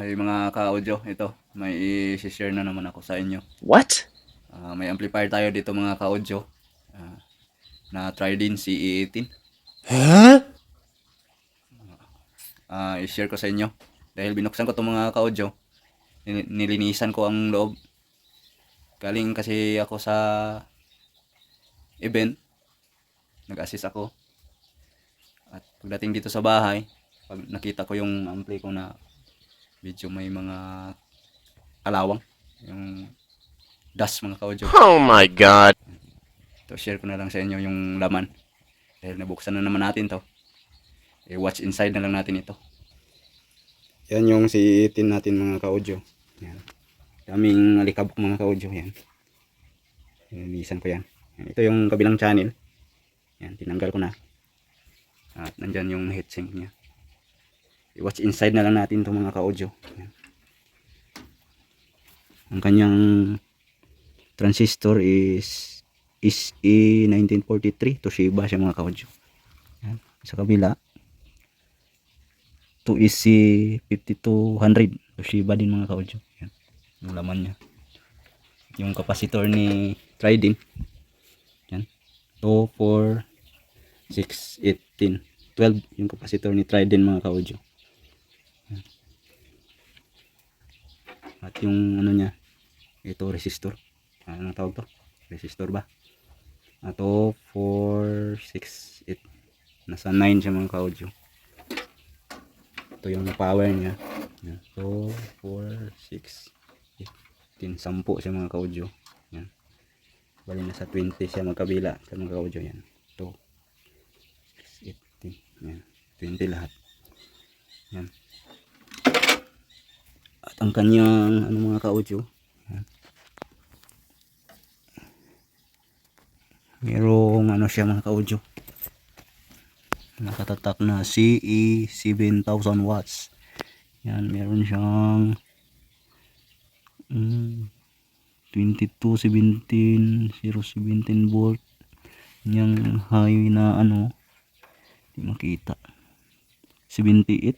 Hay mga ka-audio, ito, may i-share na naman ako sa inyo. What? May amplifier tayo dito mga ka-audio, na Trident CE18. Huh? I-share ko sa inyo. Dahil binuksan ko itong mga ka-audio, nilinisan ko ang loob. Galing kasi ako sa event, nag-assist ako. At pagdating dito sa bahay, pag nakita ko yung ampli ko na medyo may mga kalawang, yung dust mga ka-audio. Oh my god. So share ko na lang sa inyo yung laman. Dahil nabuksan na naman natin to. Watch inside na lang natin ito. Yan yung CE18 natin mga ka-audio. Yan. Daming alikabok mga ka-audio. Yan. Nilinisan ko yan. Yan. Ito yung kabilang channel. Yan. Tinanggal ko na. At nandyan yung heatsink niya. I-watch inside na lang natin to mga ka-audio. Yan. Ang kanyang transistor is E1943. Toshiba siya mga ka-audio. Yan. Sa kabila 2EC5200 Toshiba din mga ka-audio. Yan. Yung laman niya. Yung capacitor ni Trident. Yan. 2, 4, 6, 18, 12 yung capacitor ni Trident mga ka-audio. Yan. At yung ano niya, ito resistor. Anong tawag to? Resistor ba? Ato 4, 6, 8. Nasa 9 siya mga ka-audio. Ito yung power niya. 2, 4, 6, 8, 10 siya mga ka-audio. Yan. Bali nasa 20 siya magkabila sa mga ka-audio. Yan. 2, 6, 8, 10. Yan. 20 lahat. Yan. At ang kanyang ano mga ka-audio. Yan. Merong ano siya mga ka-audio. Nakatatak na CE 7000 watts. Yan, meron siyang 2217 017 volt. Yung high na ano, hindi makita. 78.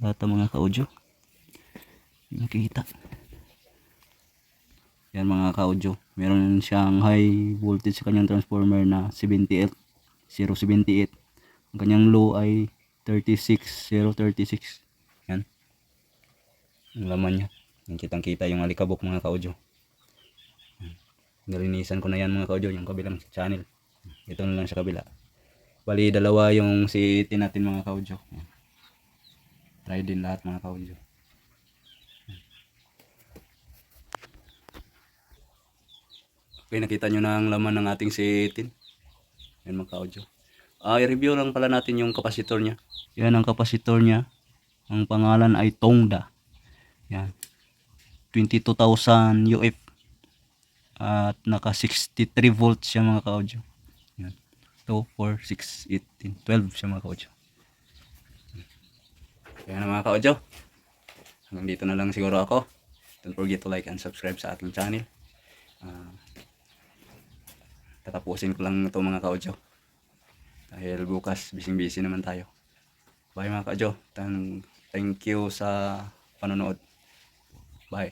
Lahat ng mga ka-audio. Hindi makita. Yan mga ka-audio. Meron siyang high voltage sa kanyang transformer na 78 078. Ang kanyang low ay 36036. Yan. Ang laman niya. Yung kitang kita yung alikabok mga ka-audio. Nalinisan ko na yan mga ka-audio. Yung kabilang channel. Ito na lang sa kabila. Bali dalawa yung CE18 natin mga ka-audio. Try din lahat mga ka-audio. Okay, nakita nyo na ang laman ng ating CE18. Yan mga ka-audio. I-review lang pala natin yung capacitor niya. Yan ang capacitor niya. Ang pangalan ay Tongda. Yan. 22,000 UF. At naka 63 volts siya mga ka-audio. Yan. 2, 4, 6, 8, 12 siya mga ka-audio. Yan na mga ka-audio. Hanggang dito na lang siguro ako. Don't forget to like and subscribe sa ating channel. Tatapusin ko lang ito mga ka-audio. Dahil bukas busy naman tayo. Bye mga ka-audio. Thank you sa panonood. Bye.